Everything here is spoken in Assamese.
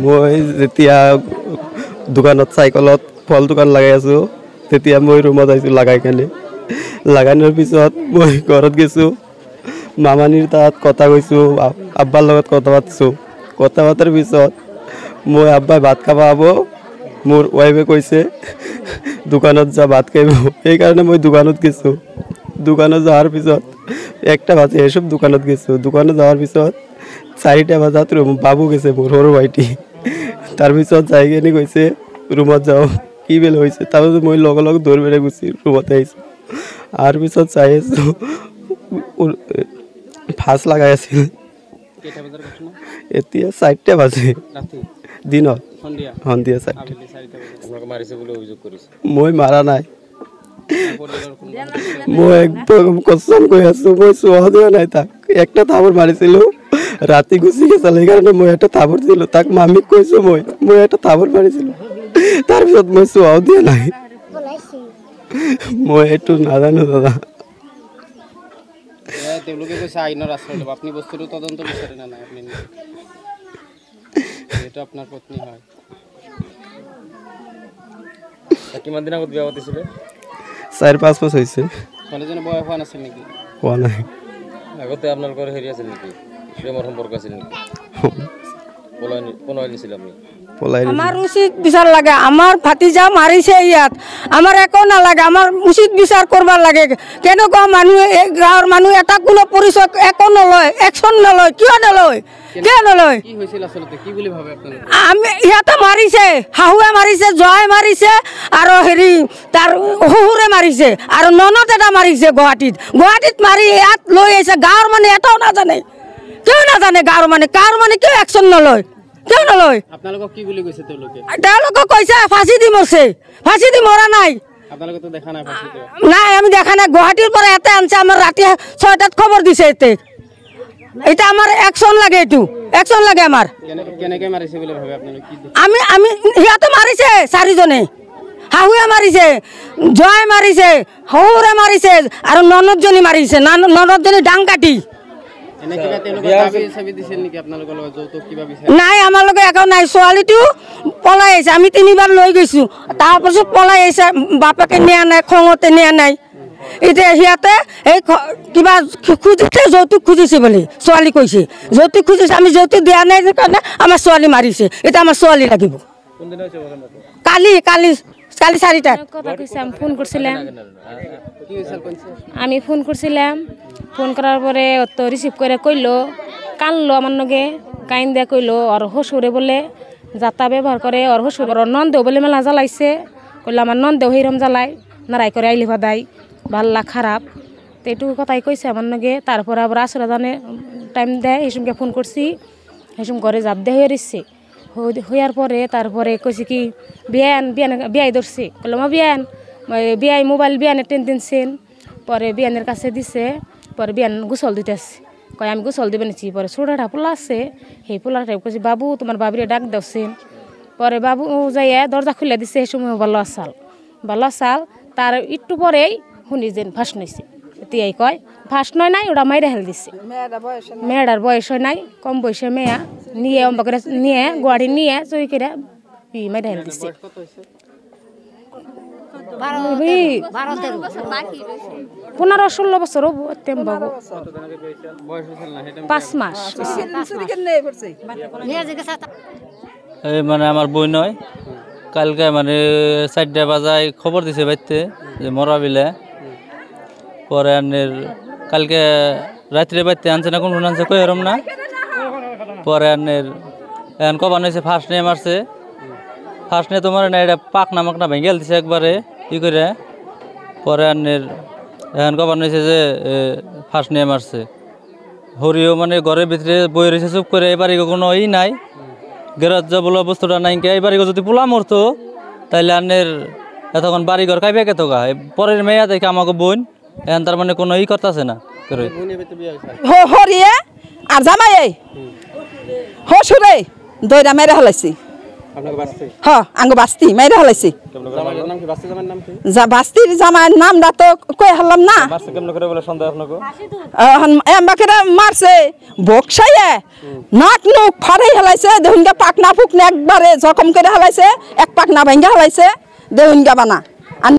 মই যেতিয়া দোকানত চাইকেলত ফল দোকান লগাই আছোঁ তেতিয়া মই ৰুমত আহিছোঁ লাগাইনৰ পিছত মই ঘৰত গৈছোঁ মামানীৰ তাত কথা কৈছোঁ আব্বাৰ লগত কথা পাতিছোঁ কথা পতাৰ পিছত মই আব্বাই ভাত খাব আব মোৰ ৱাইফে কৈছে দোকানত যা ভাত খাব সেইকাৰণে মই দোকানত গৈছোঁ দোকানত যাওয়ার পিছত একটা বাজে এসব দোকানত গেছো দোকানে যাওয়ার পিছত 4টা বাজাত বাবু গেছে মোর সৰু ভাইটি তার পিছত যাই গেনি কইছে রুমত যাও কি বেল হইছে তারপর মই লগ লগ দৌড় বেড়ে গুছি রুমতে আইছো আর পিছত চাইছো ফাঁস লাগাই আছিল কেটা বাজার ঘটনা এতিয়া 4টা বাজে রাতে দিনত সন্ধিয়া 4টা আপনাকে মারিছে বলে অভিযোগ করেছে মই মারা নাই মই একদম কসম কই আছো মই সোয়া দেয়া নাই তাক একটা থাবর মারিছিল রাতে গুছি গেছিল এই কারণে মই একটা থাবর দিল তাক মামি কইছো মই একটা থাবর মারিছিল তার পিছত মই সোয়া দেয়া নাই মই একটু নাজানো দাদা তেওঁলোকে কৈছে আইনৰ আশ্ৰয় ল'ব আপুনি বস্তুটো তদন্ত বিচাৰে না নাই আপুনি এটা আপোনাৰ পত্নী হয় কিমান দিন আগত বিয়া পাতিছিলে 4-5 বছৰ হৈছে ছোৱালীজনী বয়স হোৱা নাছিল নেকি হোৱা নাই আগতে আপোনালোকৰ হেৰি আছিল নেকি প্ৰেমৰ সম্পৰ্ক আছিল নেকি পলাই নিছিল আপুনি আমার উচিত বিচার লাগে আমার ভাতিজা মারিছে ইয়াত আমার একো না লাগে আমার উচিত বিচার করবার লাগে কেনেকুৱা মানুহ এই গাঁৱৰ মানুহ এটা কোনো পৰিচয় একো নলয় একশন নলয় কিয় নলয় কি হৈছিল আসলে কি বুলি ভাবে আপুনি আমি ইয়াতে মারিছে হাহুৱে মাৰিছে জয় মাৰিছে আৰু হেৰি তাৰ শহুৰে মাৰিছে আৰু ননদ এটা মাৰিছে গুৱাহাটীত মাৰি ইয়াত লৈ আহিছে গাঁৱৰ মানুহ এটাও নাজানে কিয় নাজানে গাঁৱৰ মানুহ কিয় একশন নলয় কিয় নলয় আপোনালোকক কি বুলি কৈছে তেওঁলোকে কৈছে ফাঁসি দি মৰছে ফাঁসি দি মৰা নাই আপোনালোকে তো দেখা নাই ফাঁসি নাই আমি দেখা নাই গুৱাহাটীৰ পৰা এতে আনছে আমাৰ ৰাতি 6টাত খবৰ দিছে এতে এটা আমার অ্যাকশন লাগে অ্যাকশন লাগে আমার কেনেকে মারিছে বলে ভাবে আপনারা কি আমি হিয়াতে মারিছে 4 জনে হাহুয়ে মারিছে জয় মারিছে হৌরে মারিছে আর ননদ জনি মারিছে ননদ জনি ডাং কাটি এনে কিবা তেলুগু দাবি সবই দিছিল নেকি আপোনালোকৰ লগত যৌতুক কিবা বিচাৰ নাই আমাৰ লগে একো নাই ছোৱালীটো পলাই আহিছে আমি 3বাৰ লৈ গৈছো তাৰ পাছত পলাই আহিছে বাপেকে নিয়া নাই খঙতে নিয়া নাই এতিয়া হিয়াতে এই কিবা খুজিছে যৌতুক খুজিছে বলে ছোৱালী কৈছে যৌতুক খুজিছে আমি যৌতুক দিয়া নাই কাৰণে আমাৰ ছোৱালী মাৰিছে এটা আমাৰ ছোৱালী লাগিব কোনদিন হৈছে কালি 4টাত কথা কইছে আমি ফোন করছিলাম কি হইছিল কোনছে আমি ফোন করছিলাম ফোন করার পরে তো রিসিভ করে কইলো কানলো আমার নগে কাইন দে কইলো আর হসুরে বলে যাতা ব্যবহার করে আর হসুর নন্দেও বলে মেলা জ্বালাইছে কইলো আমার নন্দেও হিরম জ্বালাই নারাই করে আইলি ভাদাই ভাল্লা খারাপ তো এইটুকু কথাই কইছে আমার নগে তারপর আবার আসরা জানে টাইম দেয় এই সময় ফোন করছি এই সময় ঘরে জাপ দিয়ে হয়ে রইছে হইয়ার পরে তারপরে কইছে কি বিয়াই ধরছে কইলাম বিয়াই মোবাইল বিয়ানে টেন দিনছেন পরে বিয়ানের কাছে দিছে পরে বিয়ান গোসল দিতেছে কয় আমি গোসল দিবে নিচ্ছি পরে ছোটাটা পোলা আছে সেই পোলাটা কইছে বাবু তোমার বাবিরে ডাক দেওছেন পরে বাবু যাইয়া দরজা খুলে দিছে সেই সময় ভালো আসাল তার একটু পরেই শুনি যেন ফাঁস নইছে তিয়াই কয় ফাঁস নয় নাই ওটা মাইরে হেল দিছে মেয়েটার বয়স হয় নাই কম বয়সে মেয়া নিয়ে অম্বাকে নিয়ে গুয়াড়ি নিয়ে চুরি করে মাইরে হেল দিছে 15-16 বছর তেম বাবু 5 মাস এই মানে আমার বই নয় কালকে মানে 4টা বাজায় খবর দিছে বাইতে যে মরা বিলে পরে আনের কালকে রাত্রে বাইতে আনছে না কোন আনছে কই এরম না পরে আনের এখন কবান হয়েছে ফার্স্ট নিয়ে মারছে ফার্স্ট নিয়ে তোমার না এটা পাক নামক না ভেঙে দিছে একবারে ই করে পরে আনের এখন কবান হয়েছে যে ফার্স্ট নিয়ে মারছে হরিও মানে ঘরের ভিতরে বই রয়েছে চুপ করে এবারে কোনো ই নাই গ্যারাজ বলা বস্তুটা নাই এবারে যদি পোলা মরতো তাইলে আনের এতক্ষণ বাড়িঘর খাইবে কে তো গা পরের মেয়া দেখে আমাকে বোন এখন তার মানে কোনো ই করতেছে না করে হরিয়ে আর জামাই হসুরে দইরা মেরে হলাইছি আপনাকে বাঁচতে হ আঙ্গ বাস্তি মাইরা হলাইছে জামাইয়ের নাম কি বাঁচতে জামাইয়ের নাম কি যা বাস্তির জামাইয়ের নামটা তো কই হলাম না বাঁচতে কেমন করে বলে সন্দেহ আপনাকে আমাকে মারছে বক্সাইয়ে নাক নুক ফাড়াই হেলাইছে দেহুনগা পাকনা ফুকনা একবারে জখম করে হেলাইছে এক পাকনা ভাঙ্গা হেলাইছে দেহুনগা বানা